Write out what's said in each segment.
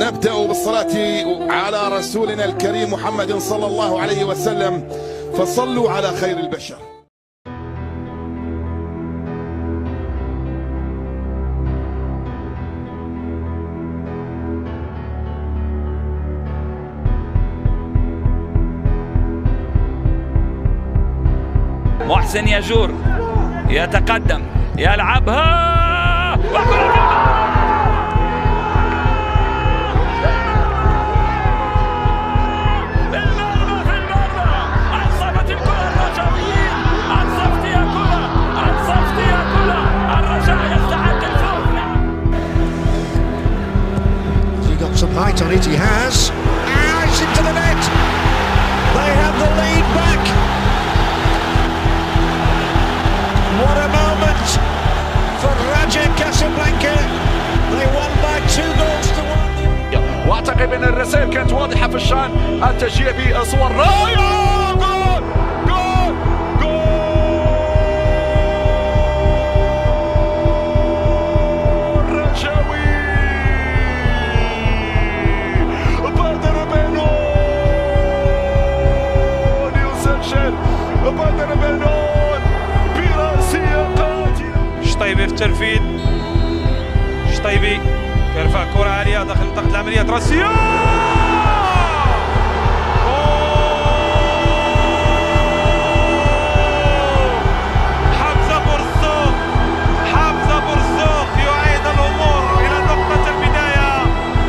نبدأ بالصلاة على رسولنا الكريم محمد صلى الله عليه وسلم، فصلوا على خير البشر. محسن يجور يتقدم يلعبها Some height on it, he has. It's into the net. They have the lead back. What a moment for Raja Casablanca. They won by 2 goals to 1. واعتقد ان الرسائل كانت واضحه في الشان التشجيع بصور رائعه. جول جول جول رجاوي. بدر بنون براسية قاتلة. شطيبي في الترفيد، شطيبي يرفع كرة عالية داخل منطقة العمليات، راسية حمزة بورزوق. حمزة بورزوق يعيد الأمور إلى نقطة البداية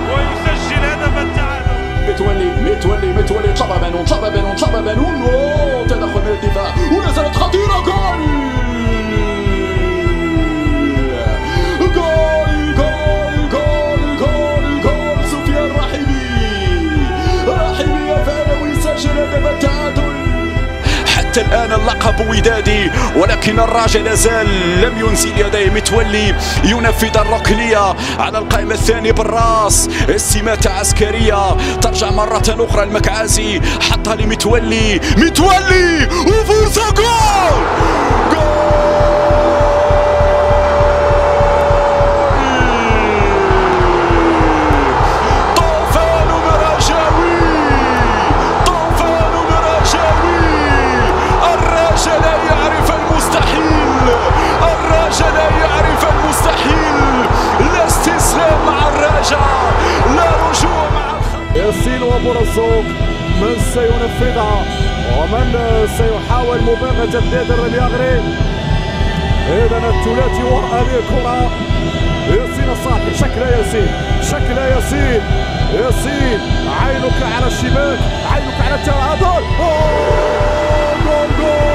ويسجل هدف التعادل. متولي تشابا بنون تدخل من الدفاع ونزلت خطيرة. جول سفيان رحيمي يفعل ويسجل هدف التعادل. حتى الآن اللقب ودادي، ولكن الراجل لازال لم ينزل يديه. متولي ينفذ الركنية على القائم الثاني بالراس. استماتة عسكرية ترجع مرة أخرى المكعازي، حطها لمتولي وفرصة. جول ياسين وبورزوق، من سينفذها ومن سيحاول مباغتة نادر الياغري. إذا الثلاثي وراء هذه الكرة ياسين الصالحي. شكل ياسين عينك على الشباك، عينك على التعادل. جول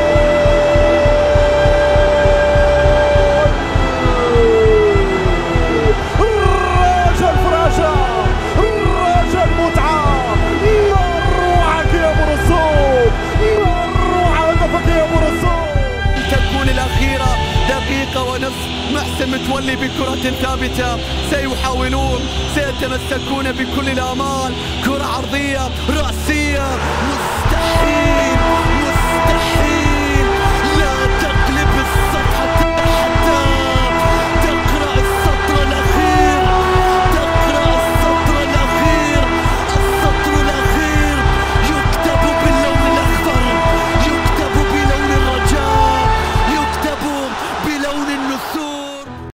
دقيقة ونصف. محسن متولي بكرة ثابتة، سيحاولون، سيتمسكون بكل الآمال. كرة عرضية رأسية، مستحيل